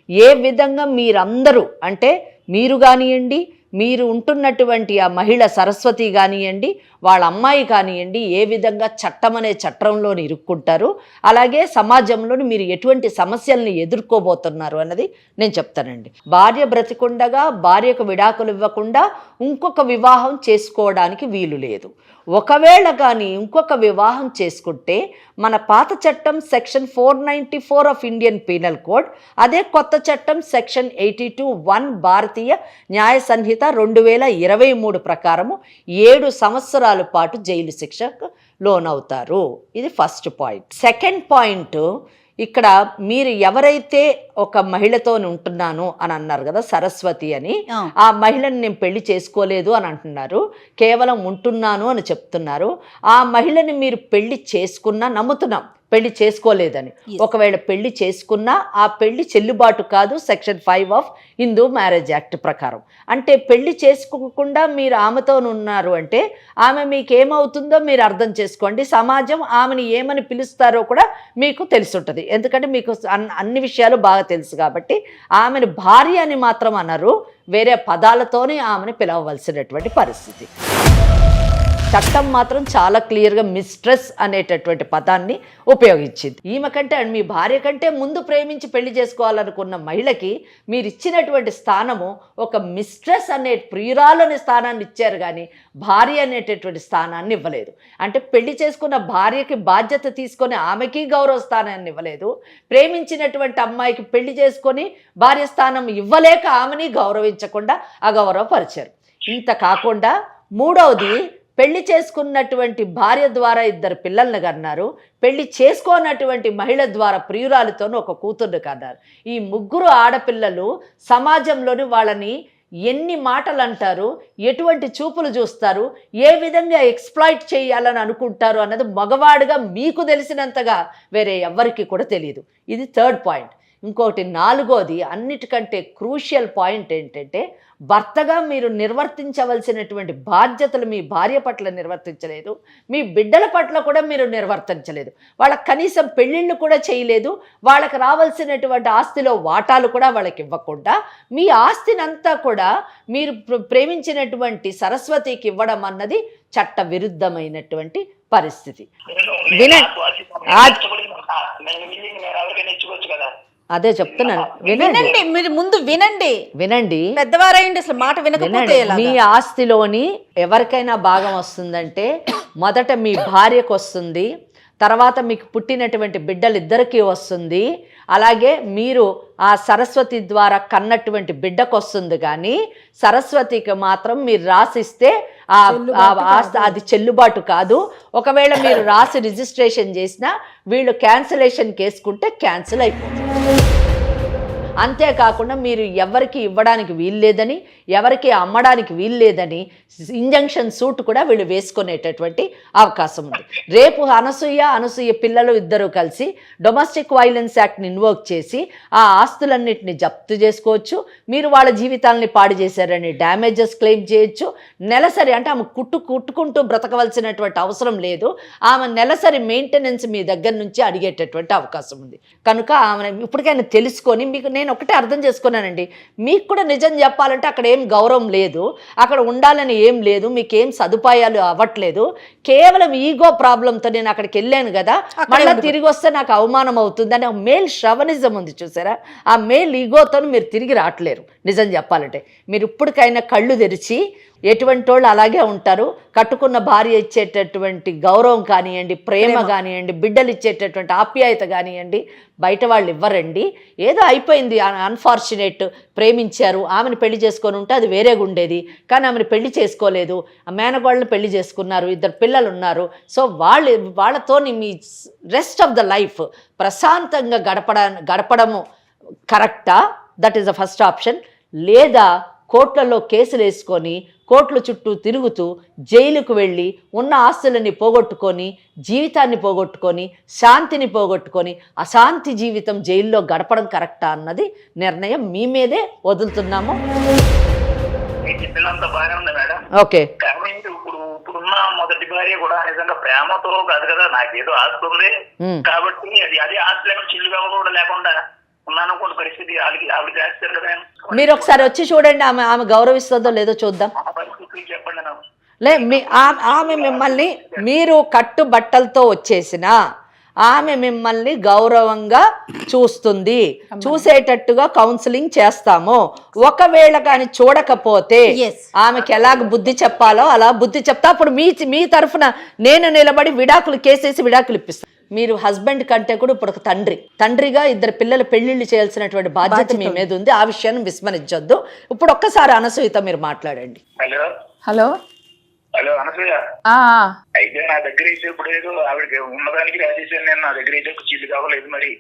ఏ విధంగా మీరందరూ అంటే మీరు కానివ్వండి, మీరు ఉంటున్నటువంటి ఆ మహిళ సరస్వతి కానివ్వండి, వాళ్ళ అమ్మాయి కానివ్వండి, ఏ విధంగా చట్టం అనే చట్రంలోని ఇరుక్కుంటారు, అలాగే సమాజంలోని మీరు ఎటువంటి సమస్యల్ని ఎదుర్కోబోతున్నారు అన్నది నేను చెప్తానండి. భార్య బ్రతికుండగా భార్యకు విడాకులు ఇవ్వకుండా ఇంకొక వివాహం చేసుకోవడానికి వీలు లేదు. ఒకవేళ కానీ ఇంకొక వివాహం చేసుకుంటే మన పాత చట్టం section 494 of Indian penal code, అదే కొత్త చట్టం సెక్షన్ 82(1) భారతీయ న్యాయ సంహిత 2023 ప్రకారము 7 సంవత్సరాల పాటు జైలు శిక్షకు లోనవుతారు. ఇది ఫస్ట్ పాయింట్. సెకండ్ పాయింట్, ఇక్కడ మీరు ఎవరైతే ఒక మహిళతో ఉంటున్నాను అని అన్నారు కదా, సరస్వతి అని, ఆ మహిళని నేను పెళ్లి చేసుకోలేదు అని అంటున్నారు, కేవలం ఉంటున్నాను అని చెప్తున్నారు. ఆ మహిళని మీరు పెళ్లి చేసుకున్నా నమ్ముతున్నాం, పెళ్లి చేసుకోలేదని. ఒకవేళ పెళ్లి చేసుకున్నా ఆ పెళ్లి చెల్లుబాటు కాదు section 5 of Hindu marriage act ప్రకారం. అంటే పెళ్లి చేసుకోకుండా మీరు ఆమెతో ఉన్నారు అంటే ఆమె మీకు ఏమవుతుందో మీరు అర్థం చేసుకోండి. సమాజం ఆమెను ఏమని పిలుస్తారో కూడా మీకు తెలిసి ఉంటుంది, ఎందుకంటే మీకు అన్ని విషయాలు బాగా తెలుసు కాబట్టి. ఆమెను భార్య అని మాత్రం అనరు, వేరే పదాలతోనే ఆమెను పిలవవలసినటువంటి పరిస్థితి. చట్టం మాత్రం చాలా క్లియర్గా మిస్ట్రెస్ అనేటటువంటి పదాన్ని ఉపయోగించింది. ఈమె కంటే మీ భార్య కంటే ముందు ప్రేమించి పెళ్లి చేసుకోవాలనుకున్న మహిళకి మీరు ఇచ్చినటువంటి స్థానము ఒక మిస్ట్రెస్ అనే ప్రియురాలనే స్థానాన్ని ఇచ్చారు, కానీ భార్య అనేటటువంటి స్థానాన్ని ఇవ్వలేదు. అంటే పెళ్లి చేసుకున్న భార్యకి బాధ్యత తీసుకొని ఆమెకి గౌరవ స్థానాన్ని ఇవ్వలేదు. ప్రేమించినటువంటి అమ్మాయికి పెళ్లి చేసుకొని భార్య స్థానం ఇవ్వలేక ఆమెని గౌరవించకుండా అగౌరవపరిచారు. ఇంత కాకుండా మూడవది, పెళ్లి చేసుకున్నటువంటి భార్య ద్వారా 2 పిల్లల్ని కన్నారు, పెళ్లి చేసుకోనటువంటి మహిళ ద్వారా ప్రియురాలితోనూ ఒక కూతుర్ని కన్నారు. ఈ 3 ఆడపిల్లలు సమాజంలోని వాళ్ళని ఎన్ని మాటలు అంటారు, ఎటువంటి చూపులు చూస్తారు, ఏ విధంగా ఎక్స్ప్లాయిట్ చేయాలని అనుకుంటారు అన్నది మగవాడిగా మీకు తెలిసినంతగా వేరే ఎవ్వరికి కూడా తెలియదు. ఇది థర్డ్ పాయింట్. ఇంకొకటి నాలుగోది అన్నిటికంటే క్రూషియల్ పాయింట్ ఏంటంటే భర్తగా మీరు నిర్వర్తించవలసినటువంటి బాధ్యతలు మీ భార్య పట్ల నిర్వర్తించలేదు, మీ బిడ్డల పట్ల కూడా మీరు నిర్వర్తించలేదు. వాళ్ళకి కనీసం పెళ్ళిళ్ళు కూడా చేయలేదు. వాళ్ళకి రావాల్సినటువంటి ఆస్తిలో వాటాలు కూడా వాళ్ళకి ఇవ్వకుండా మీ ఆస్తినంతా కూడా మీరు ప్రేమించినటువంటి సరస్వతికి ఇవ్వడం అన్నది చట్ట విరుద్ధమైనటువంటి పరిస్థితి. అదే చెప్తున్నాను, వినండి. మీరు ముందు వినండి. పెద్దవారైంది అసలు మాట వినకపోతే మీ ఆస్తిలోని ఎవరికైనా భాగం వస్తుందంటే మొదట మీ భార్యకు వస్తుంది, తర్వాత మీకు పుట్టినటువంటి బిడ్డలిద్దరికీ వస్తుంది, అలాగే మీరు ఆ సరస్వతి ద్వారా కన్నటువంటి బిడ్డకు వస్తుంది. కానీ సరస్వతికి మాత్రం మీరు రాసిస్తే అది చెల్లుబాటు కాదు. ఒకవేళ మీరు రాసి రిజిస్ట్రేషన్ చేసినా వీళ్ళు క్యాన్సిలేషన్ కేసుకుంటే క్యాన్సిల్ అయిపోతుంది. అంతేకాకుండా మీరు ఎవరికి ఇవ్వడానికి వీల్లేదని, ఎవరికి అమ్మడానికి వీల్లేదని ఇంజంక్షన్ సూట్ కూడా వీళ్ళు వేసుకునేటటువంటి అవకాశం ఉంది. రేపు అనసూయ పిల్లలు ఇద్దరు కలిసి డొమెస్టిక్ వైలెన్స్ యాక్ట్ని ఇన్వోక్ చేసి ఆ ఆస్తులన్నింటినీ జప్తు చేసుకోవచ్చు. మీరు వాళ్ళ జీవితాలని పాడు చేశారని డ్యామేజెస్ క్లెయిమ్ చేయొచ్చు. నెలసరి అంటే ఆమె కుట్టుకుంటూ బ్రతకవలసినటువంటి అవసరం లేదు. ఆమె నెలసరి మెయింటెనెన్స్ మీ దగ్గర నుంచి అడిగేటటువంటి అవకాశం ఉంది. కనుక ఆమె ఇప్పటికైనా తెలుసుకొని, మీకు నేను ఒకటే అర్థం చేసుకున్నానండి, మీకు కూడా నిజం చెప్పాలంటే అక్కడ ఏం గౌరవం లేదు, అక్కడ ఉండాలని ఏం లేదు, మీకేం సదుపాయాలు అవ్వట్లేదు. కేవలం ఈగో ప్రాబ్లంతో నేను అక్కడికి వెళ్ళాను కదా, మళ్ళీ తిరిగి వస్తే నాకు అవమానం అవుతుందని మేల్ ష్రవనిజం ఉంది చూసారా, ఆ మేల్ ఈగోతో మీరు తిరిగి రావట్లేరు. నిజం చెప్పాలంటే మీరు ఇప్పటికైనా కళ్ళు తెరిచి, ఎటువంటి వాళ్ళు అలాగే ఉంటారు, కట్టుకున్న భార్య ఇచ్చేటటువంటి గౌరవం కానివ్వండి, ప్రేమ కానివ్వండి, బిడ్డలు ఇచ్చేటటువంటి ఆప్యాయత కానివ్వండి బయట వాళ్ళు ఇవ్వరండి. ఏదో అయిపోయింది, అన్ఫార్చునేట్, ప్రేమించారు, ఆమెను పెళ్లి చేసుకొని ఉంటే అది వేరేగా ఉండేది, కానీ ఆమెను పెళ్లి చేసుకోలేదు, ఆ మేనగోళ్ళని పెళ్లి చేసుకున్నారు, ఇద్దరు పిల్లలు ఉన్నారు. సో వాళ్ళతో me rest of the life ప్రశాంతంగా గడపడము కరెక్టా? That is the first option. లేదా కోర్టులలో కేసులు వేసుకొని కోర్టుల చుట్టూ తిరుగుతూ జైలుకు వెళ్ళి ఉన్న ఆస్తులని పోగొట్టుకొని, జీవితాన్ని పోగొట్టుకొని, శాంతిని పోగొట్టుకొని అశాంతి జీవితం జైల్లో గడపడం కరెక్టా అన్నది నిర్ణయం మీ మీదే వదులుతున్నాము. చెప్పినంత బాగానే ఉంది మేడం. ఓకే. కానీ ఇప్పుడున్న మొదటి భార్య కూడా నిజంగా ప్రేమతో కాదు కదా, నాకేదో ఆస్తి ఉంది కాబట్టి అది ఆస్తి లేకుండా చిల్లుగా కూడా లేకుండా ఉన్నానుకోండి పరిస్థితి ఆవిడ చేస్తారు కదా. మీరు ఒకసారి వచ్చి చూడండి, ఆమె గౌరవిస్తుందో లేదో చూద్దాం. చెప్పండి నాకు. ఆమె మిమ్మల్ని, మీరు కట్టు బట్టలతో వచ్చేసినా ఆమె మిమ్మల్ని గౌరవంగా చూస్తుంది, చూసేటట్టుగా కౌన్సిలింగ్ చేస్తాము. ఒకవేళ కానీ చూడకపోతే ఆమెకి ఎలాగ బుద్ధి చెప్పాలో అలా బుద్ధి చెప్తా. అప్పుడు మీ తరఫున నేను నిలబడి విడాకులు కేసేసి విడాకులు ఇప్పిస్తాను. మీరు హస్బెండ్ కంటే కూడా ఇప్పుడు ఒక తండ్రిగా ఇద్దరు పిల్లలు పెళ్లిళ్ళు చేయాల్సినటువంటి బాధ్యత మీ మీద ఉంది. ఆ విషయాన్ని విస్మరించొద్దు. ఇప్పుడు ఒక్కసారి అనసూయతో మీరు మాట్లాడండి. హలో హలో హలో అనసూయ, అయితే నా దగ్గర అయితే ఇప్పుడు ఏదో ఆవిడకి ఉన్నదానికి రాజేసాను నేను. నా దగ్గర అయితే ఒక చీలు కావలేదు, మరి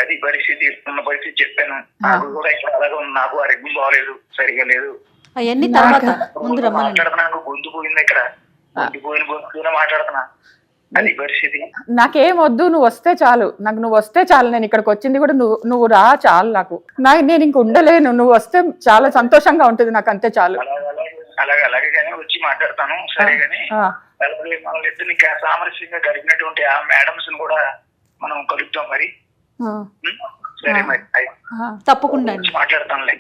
అది పరిస్థితి ఉన్న పరిస్థితి చెప్పాను. నాకు కూడా ఇక్కడ అలాగే ఉంది, నాకు ఆరోగ్యం బాగలేదు, సరిగా లేదు. అవన్నీ తర్వాత మాట్లాడుతున్నా, గొంతు పోయింది, ఇక్కడ గొంతు పోయిన గొంతునే మాట్లాడుతున్నా. అది పరిస్థితి. నాకేం వద్దు, నువ్వు వస్తే చాలు, నువ్వు వస్తే చాలు. నేను ఇక్కడికి వచ్చింది కూడా నువ్వు రా చాలు. నేను ఇంక ఉండలేను, నువ్వు వస్తే చాలా సంతోషంగా ఉంటుంది నాకు, అంతే చాలు. అలాగే కానీ వచ్చి మాట్లాడతాను, సరే కానీ అలాగే మన ఇద్దరిని సామరస్యంగా గడిపినటువంటి ఆ మేడమ్స్ కూడా మనం కలుపుతాం మరి. సరే మరి తప్పకుండా మాట్లాడతానులే.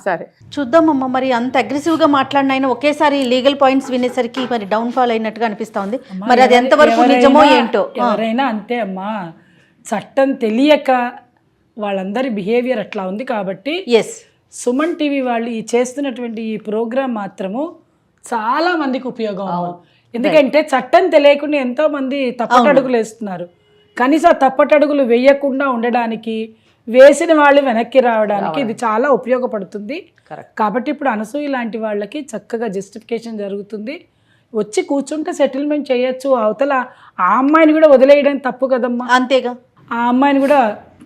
సరే చూద్దామమ్మా. మరి అంత అగ్రెసివ్ గా మాట్లాడిన ఒకేసారి లీగల్ పాయింట్స్ వినేసరికి మరి డౌన్ ఫాల్ అయినట్టుగా అనిపిస్తా ఉంది. మరి అది ఎంతవరకు నిజమో ఏంటో. ఎవరైనా అంతే అమ్మా, చట్టం తెలియక వాళ్ళందరి బిహేవియర్ అట్లా ఉంది కాబట్టి. సుమన్ టీవీ వాళ్ళు చేస్తున్నటువంటి ఈ ప్రోగ్రాం మాత్రము చాలా మందికి ఉపయోగం. ఎందుకంటే చట్టం తెలియకుండా ఎంతో మంది తప్పటడుగులు వేస్తున్నారు. కనీసం తప్పటడుగులు వేయకుండా ఉండడానికి, వేసిన వాళ్ళు వెనక్కి రావడానికి ఇది చాలా ఉపయోగపడుతుంది. కాబట్టి ఇప్పుడు అనసూయ లాంటి వాళ్ళకి చక్కగా జస్టిఫికేషన్ జరుగుతుంది. వచ్చి కూర్చుంటే సెటిల్మెంట్ చేయొచ్చు. అవతల ఆ అమ్మాయిని కూడా వదిలేయడం తప్పు కదమ్మా. అంతేగా, ఆ అమ్మాయిని కూడా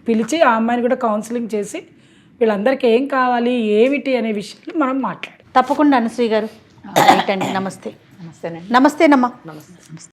పిలిచి ఆ అమ్మాయిని కూడా కౌన్సిలింగ్ చేసి వీళ్ళందరికీ ఏం కావాలి ఏమిటి అనే విషయంలో మనం మాట్లాడాలి. తప్పకుండా అనసూయ గారు. రైట్ అండి. నమస్తే. నమస్తేనమ్మా. నమస్తే.